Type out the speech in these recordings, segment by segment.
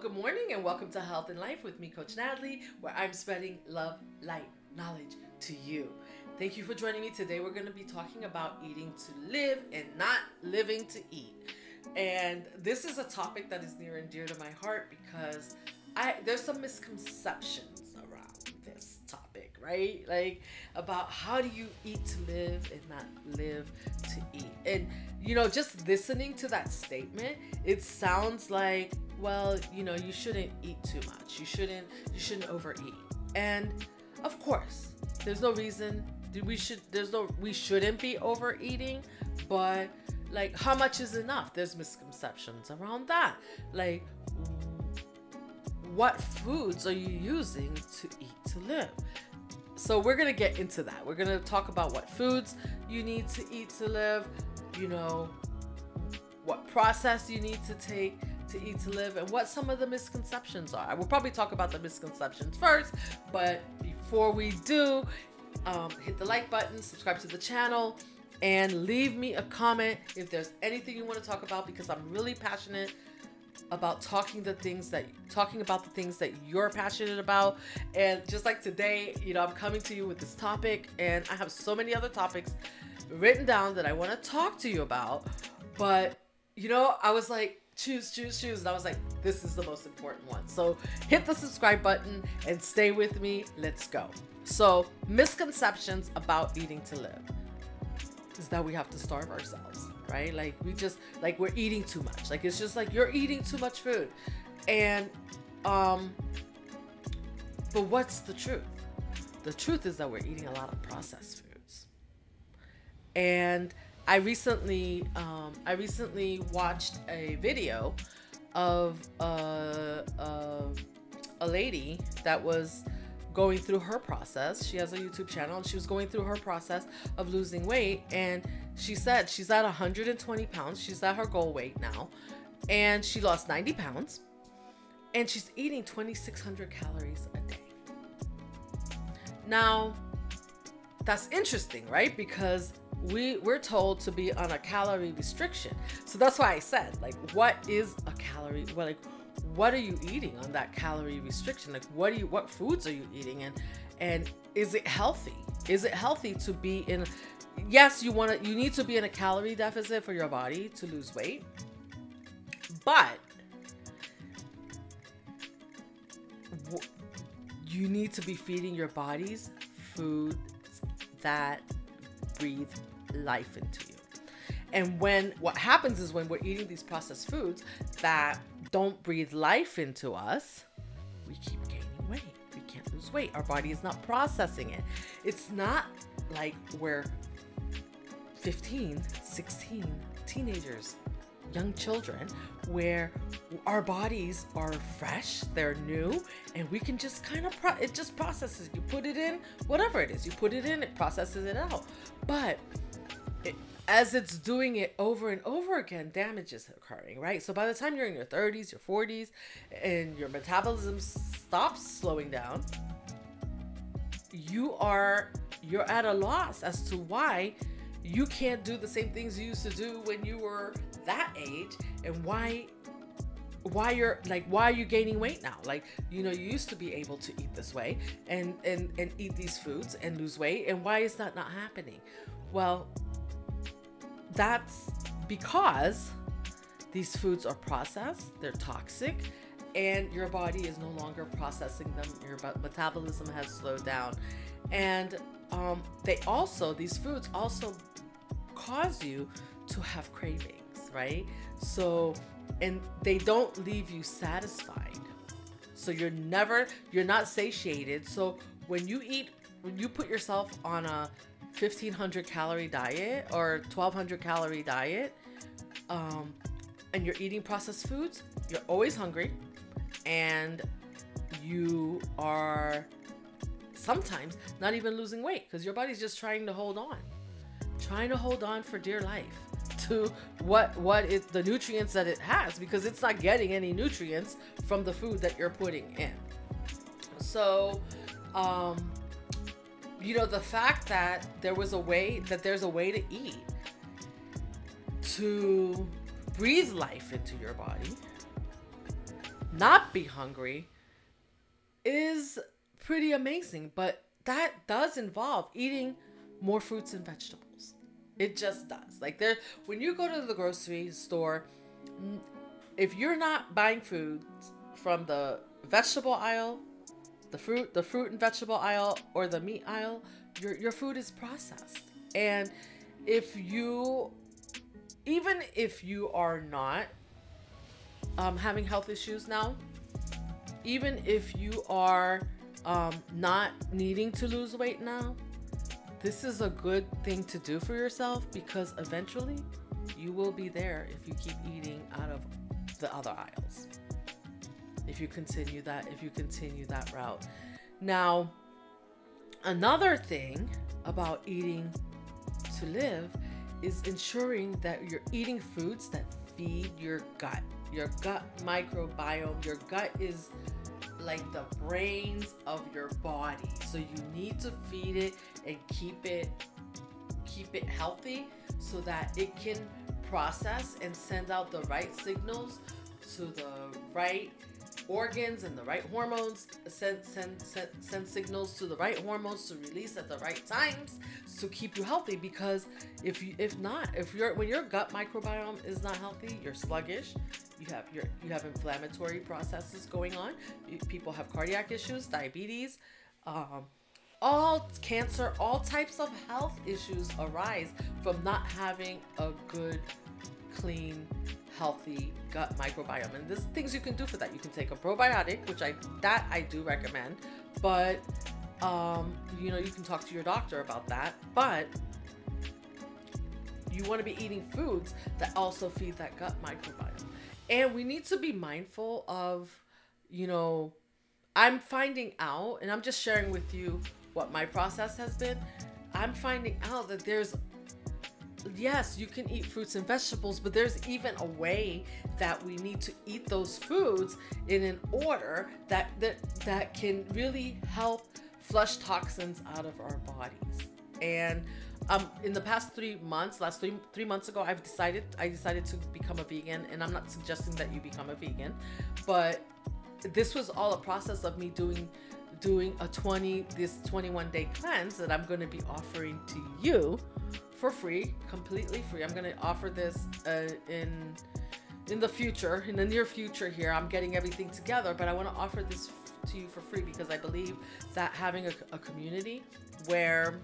good morning, and welcome to Health and Life with me, Coach Natalie, where I'm spreading love, light, knowledge to you. Thank you for joining me. Today we're going to be talking about eating to live and not living to eat. And this is a topic that is near and dear to my heart because there's some misconceptions around this topic, right? Like about how do you eat to live and not live to eat. And just listening to that statement, it sounds like, well, you shouldn't eat too much. You shouldn't overeat. And of course, there's no reason we shouldn't be overeating, but like, how much is enough? There's misconceptions around that. Like, what foods are you using to eat to live? So we're going to get into that. We're going to talk about what foods you need to eat to live, what process you need to take to eat to live, and what some of the misconceptions are. I will probably talk about the misconceptions first, but before we do, hit the like button, subscribe to the channel, and leave me a comment if there's anything you want to talk about, because I'm really passionate about talking about the things that you're passionate about. And just like today, I'm coming to you with this topic, and I have so many other topics written down that I want to talk to you about, but I was like, choose, and I was like, this is the most important one. So hit the subscribe button and stay with me. Let's go. So misconceptions about eating to live is that we have to starve ourselves, right? Like we're eating too much. Like, it's just like you're eating too much food. And but what's the truth? The truth is that we're eating a lot of processed foods. And I recently watched a video of a lady that was going through her process. She has a YouTube channel, and she was going through her process of losing weight. And she said she's at 120 pounds. She's at her goal weight now. And she lost 90 pounds. And she's eating 2,600 calories a day. Now, that's interesting, right? Because we're told to be on a calorie restriction. So that's why I said, like, what is a calorie? Well, like, what are you eating on that calorie restriction? Like, what foods are you eating? And is it healthy? Is it healthy to be in? Yes, you need to be in a calorie deficit for your body to lose weight, but you need to be feeding your bodies foods that breathe life into you. And what happens is, when we're eating these processed foods that don't breathe life into us, we keep gaining weight. We can't lose weight. Our body is not processing it. It's not like we're 15, 16, teenagers, young children, where our bodies are fresh, they're new, and we can just it just processes. You put it in, whatever it is, you put it in, it processes it out. But as it's doing it over and over again, damage is occurring, right? So by the time you're in your 30s, your 40s, and your metabolism stops slowing down, you're at a loss as to why you can't do the same things you used to do when you were that age, and why are you gaining weight now? Like, you used to be able to eat this way and eat these foods and lose weight, and why is that not happening? Well, that's because these foods are processed, they're toxic, and your body is no longer processing them. Your metabolism has slowed down. And these foods also cause you to have cravings, right? So, and they don't leave you satisfied. So you're not satiated. So when you put yourself on a 1,500 calorie diet or 1,200 calorie diet, and you're eating processed foods, you're always hungry, and you are sometimes not even losing weight because your body's just trying to hold on for dear life to the nutrients that it has, because it's not getting any nutrients from the food that you're putting in. So, the fact that there's a way to eat to breathe life into your body not be hungry is pretty amazing. But that does involve eating more fruits and vegetables. It just does. Like when you go to the grocery store, if you're not buying foods from the vegetable aisle, the fruit and vegetable aisle, or the meat aisle, your food is processed. And even if you are not having health issues now, even if you are not needing to lose weight now, this is a good thing to do for yourself, because eventually you will be there if you keep eating out of the other aisles. If you continue that route. Now, another thing about eating to live is ensuring that you're eating foods that feed your gut microbiome. Your gut is like the brains of your body, so you need to feed it and keep it healthy so that it can process and send out the right signals to the right organs and the right hormones, send signals to the right hormones to release at the right times to keep you healthy. Because when your gut microbiome is not healthy, you're sluggish, you have inflammatory processes going on, people have cardiac issues, diabetes, all cancer, all types of health issues arise from not having a good, clean, healthy gut microbiome. And there's things you can do for that. You can take a probiotic, which I do recommend, but you can talk to your doctor about that. But you want to be eating foods that also feed that gut microbiome. And we need to be mindful of, I'm finding out, and I'm just sharing with you what my process has been. I'm finding out that yes, you can eat fruits and vegetables, but there's even a way that we need to eat those foods in an order that can really help flush toxins out of our bodies. And in the past 3 months, three months ago, I decided to become a vegan. And I'm not suggesting that you become a vegan, but this was all a process of me doing this 21-day cleanse that I'm going to be offering to you for free, completely free. I'm going to offer this in the future, in the near future here. I'm getting everything together, but I want to offer this to you for free because I believe that having a community where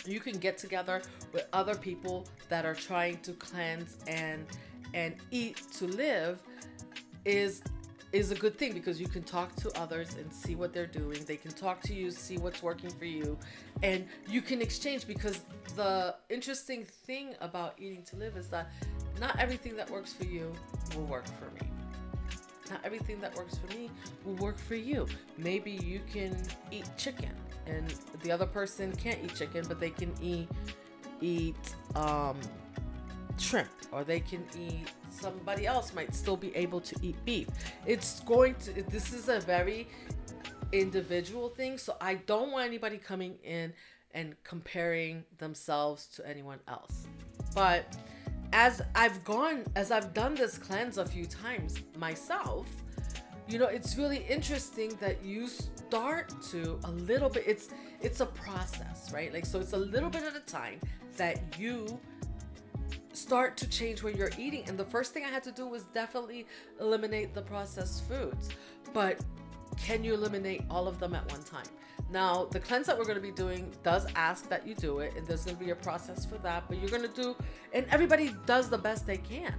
you can get together with other people that are trying to cleanse and eat to live is a good thing, because you can talk to others and see what they're doing. They can talk to you, see what's working for you, and you can exchange. Because the interesting thing about eating to live is that not everything that works for you will work for me. Not everything that works for me will work for you. Maybe you can eat chicken and the other person can't eat chicken, but they can eat shrimp, or they can eat, somebody else might still be able to eat beef. This is a very individual thing, so I don't want anybody coming in and comparing themselves to anyone else. But as I've done this cleanse a few times myself, it's really interesting that you start to a little bit, it's a process, right? Like, so it's a little bit at a time that you start to change what you're eating. And the first thing I had to do was definitely eliminate the processed foods. But can you eliminate all of them at one time? Now, the cleanse that we're going to be doing does ask that you do it, and there's going to be a process for that, but you're going to do, and everybody does the best they can.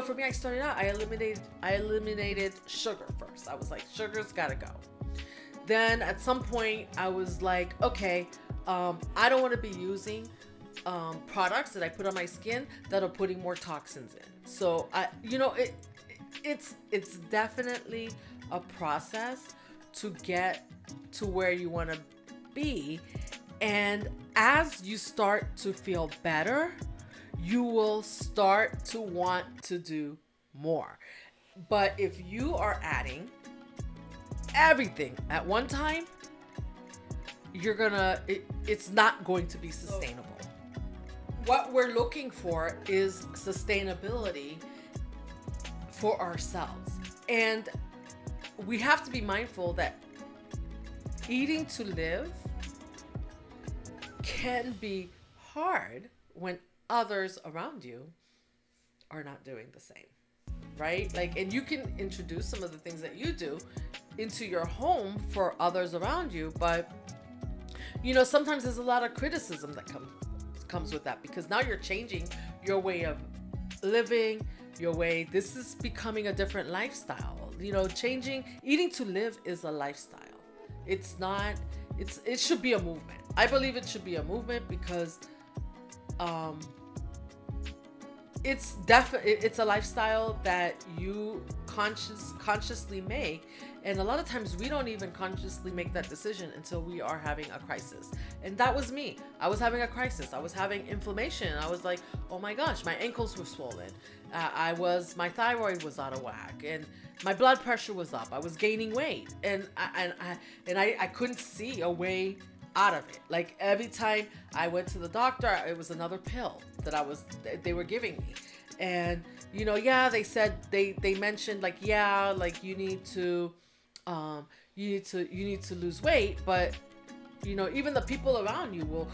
For me, I started out, I eliminated sugar first. I was like, sugar's got to go. Then at some point I was like, okay, I don't want to be using products that I put on my skin that are putting more toxins in. So it's definitely a process to get to where you want to be. And as you start to feel better, you will start to want to do more. But if you are adding everything at one time, it's not going to be sustainable. What we're looking for is sustainability for ourselves. And we have to be mindful that eating to live can be hard when others around you are not doing the same, right? Like, and you can introduce some of the things that you do into your home for others around you, but you know, sometimes there's a lot of criticism that comes with that, because now you're changing your way of living, your way. This is becoming a different lifestyle. You know, eating to live is a lifestyle. It's not, it should be a movement. I believe it should be a movement because it's a lifestyle that you consciously make, and a lot of times we don't even consciously make that decision until we are having a crisis. And that was me. I was having a crisis. I was having inflammation. I was like, oh my gosh, my ankles were swollen. My thyroid was out of whack, and my blood pressure was up. I was gaining weight, and I couldn't see a way out of it. Like, every time I went to the doctor, it was another pill that they were giving me. And you know, yeah, they said they mentioned like, yeah, like you need to lose weight, but you know, even the people around you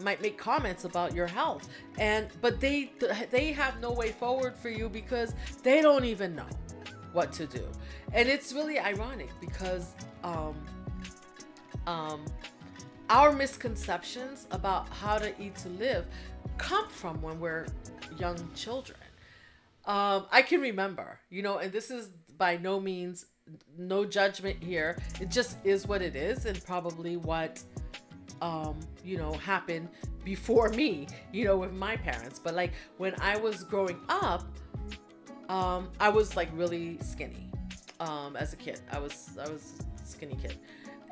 might make comments about your health, but they have no way forward for you because they don't even know what to do. And it's really ironic because our misconceptions about how to eat to live come from when we're young children. I can remember, you know, and this is by no means, no judgment here. It just is what it is, and probably what, you know, happened before me, you know, with my parents. But like when I was growing up, I was like really skinny. As a kid, I was a skinny kid.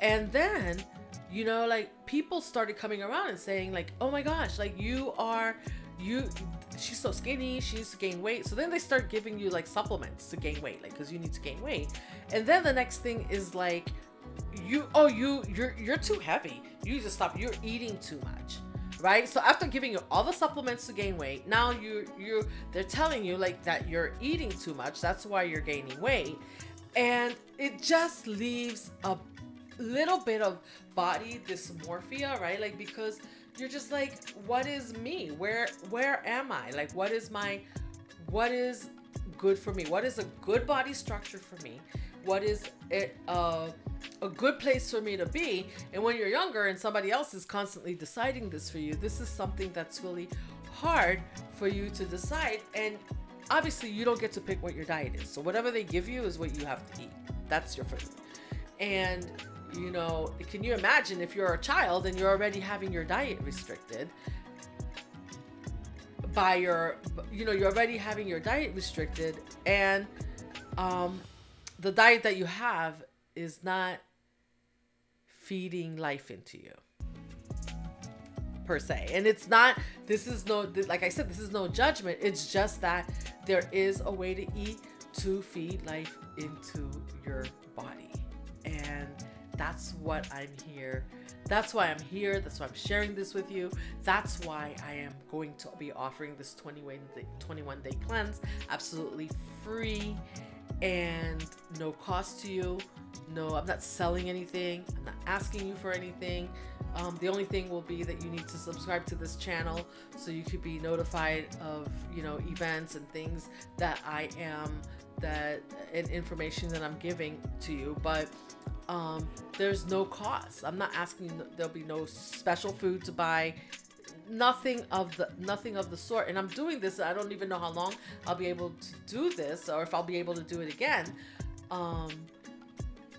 And then, you know, like people started coming around and saying like, oh my gosh, like she's so skinny, she needs to gain weight. So then they start giving you like supplements to gain weight, like, because you need to gain weight. And then the next thing is like, you're too heavy, you need to stop, you're eating too much, right? So after giving you all the supplements to gain weight, now they're telling you like that you're eating too much, that's why you're gaining weight. And it just leaves a little bit of body dysmorphia, right? Like, because you're just like, what is me? Where am I? Like, what is good for me? What is a good body structure for me? What is a good place for me to be? And when you're younger and somebody else is constantly deciding this for you, this is something that's really hard for you to decide. And obviously you don't get to pick what your diet is. So whatever they give you is what you have to eat. That's your food. And you know, can you imagine if you're a child and you're already having your diet restricted you're already having your diet restricted, and the diet that you have is not feeding life into you per se. And it's not, like I said, this is no judgment. It's just that there is a way to eat to feed life into your body. And that's what I'm here. That's why I'm here. That's why I'm sharing this with you. That's why I am going to be offering this 21-day cleanse absolutely free and no cost to you. No, I'm not selling anything. I'm not asking you for anything. The only thing will be that you need to subscribe to this channel so you could be notified of, you know, events and things that and information that I'm giving to you. But there's no cost. I'm not asking, there'll be no special food to buy, nothing of the sort. And I'm doing this, I don't even know how long I'll be able to do this, or if I'll be able to do it again,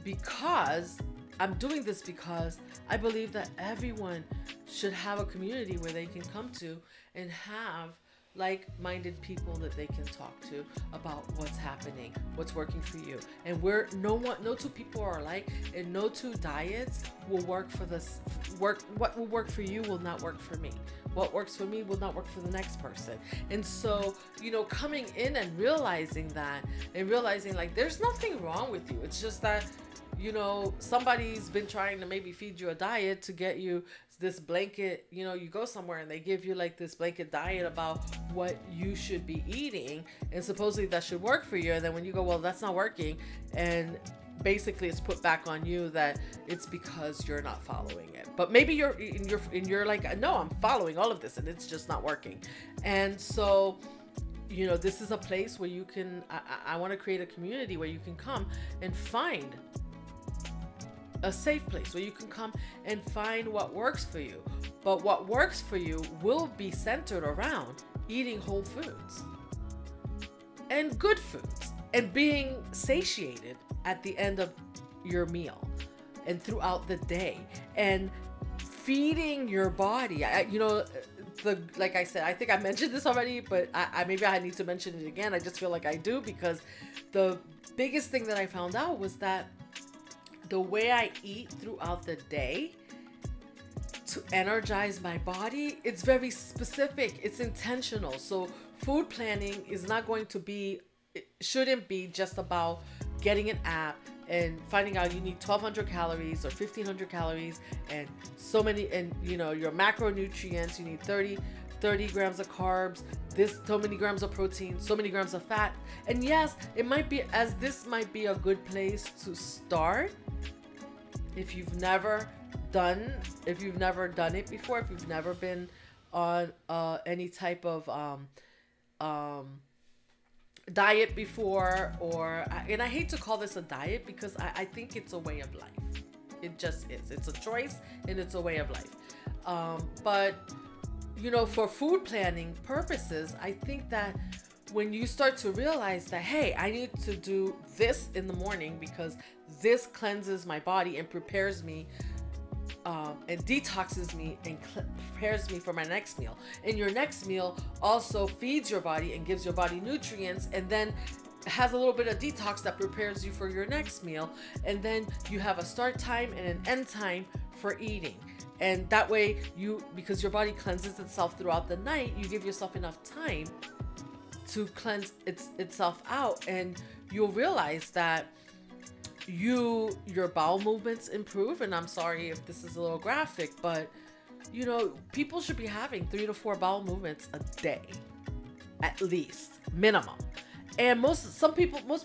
because I'm doing this because I believe that everyone should have a community where they can come to and have like-minded people that they can talk to about what's happening, what's working for you. And no two people are alike, and no two diets will work for this. What will work for you will not work for me. What works for me will not work for the next person. And so, you know, coming in and realizing that, and realizing like there's nothing wrong with you. It's just that, you know, somebody's been trying to maybe feed you a diet to get you this blanket, you know, you go somewhere and they give you like this blanket diet about what you should be eating, and supposedly that should work for you. And then when you go, well, that's not working, and basically it's put back on you that it's because you're not following it. But maybe you're like, no, I'm following all of this and it's just not working. And so, you know, this is a place where you can, I want to create a community where you can come and find a safe place where you can come and find what works for you. But what works for you will be centered around eating whole foods and good foods and being satiated at the end of your meal and throughout the day, and feeding your body. You know, like I said, I think I mentioned this already, but maybe I need to mention it again. I just feel like I do, because the biggest thing that I found out was that the way I eat throughout the day to energize my body, it's very specific, it's intentional. So food planning is not going to be, it shouldn't be just about getting an app and finding out you need 1,200 calories or 1,500 calories and so many, and you know, your macronutrients, you need 30 grams of carbs, so many grams of protein, so many grams of fat. And yes, it might be, as this might be a good place to start if you've never done it before, if you've never been on any type of diet before, and I hate to call this a diet, because I think it's a way of life. It just is. It's a choice and it's a way of life. But you know, for food planning purposes, I think that when you start to realize that, hey, I need to do this in the morning because this cleanses my body and prepares me and detoxes me and prepares me for my next meal. And your next meal also feeds your body and gives your body nutrients, and then has a little bit of detox that prepares you for your next meal. And then you have a start time and an end time for eating. And that way because your body cleanses itself throughout the night, you give yourself enough time to cleanse itself out, and you'll realize that your bowel movements improve. And I'm sorry if this is a little graphic, but you know, people should be having 3 to 4 bowel movements a day, at least, minimum. And most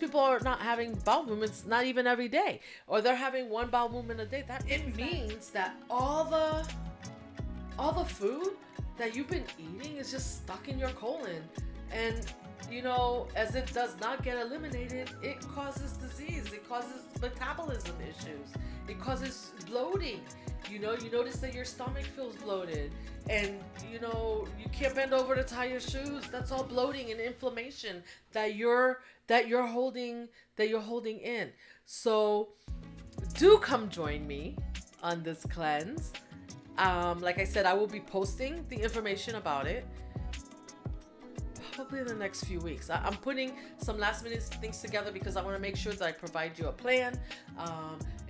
people are not having bowel movements, not even every day, or they're having 1 bowel movement a day. That it means that all the food that you've been eating is just stuck in your colon. And you know, as it does not get eliminated, it causes disease, it causes metabolism issues, it causes bloating. You know, you notice that your stomach feels bloated, and you know, you can't bend over to tie your shoes. That's all bloating and inflammation that you're holding in. So do come join me on this cleanse. Like I said, I will be posting the information about it probably in the next few weeks. I'm putting some last minute things together because I want to make sure that I provide you a plan.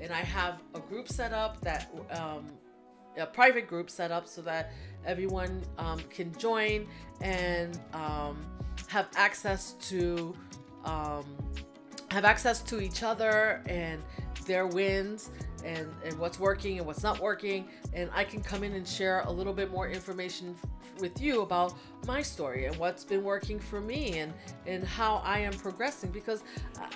And I have a group set up, that a private group set up so that everyone can join and have access to each other and their wins and what's working and what's not working. And I can come in and share a little bit more information with you about my story and what's been working for me and how I am progressing, because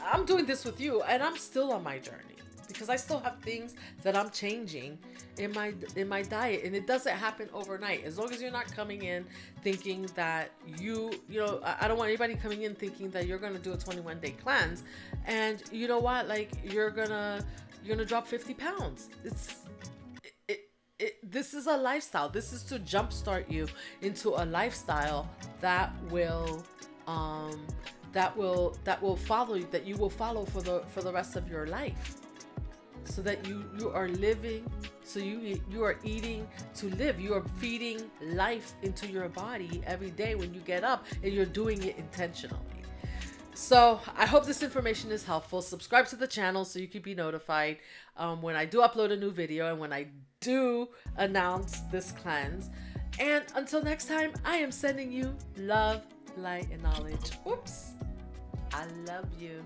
I'm doing this with you and I'm still on my journey, because I still have things that I'm changing in my diet, and it doesn't happen overnight. As long as you're not coming in thinking that you know, I don't want anybody coming in thinking that you're gonna do a 21-day cleanse and you know what, like you're gonna drop 50 pounds. This is a lifestyle. This is to jumpstart you into a lifestyle that will follow you, that you will follow for the rest of your life, so that you are living, so you are eating to live. You are feeding life into your body every day when you get up, and you're doing it intentionally. So I hope this information is helpful. Subscribe to the channel so you can be notified when I do upload a new video and when I do announce this cleanse. And until next time, I am sending you love, light, and knowledge. Oops. I love you.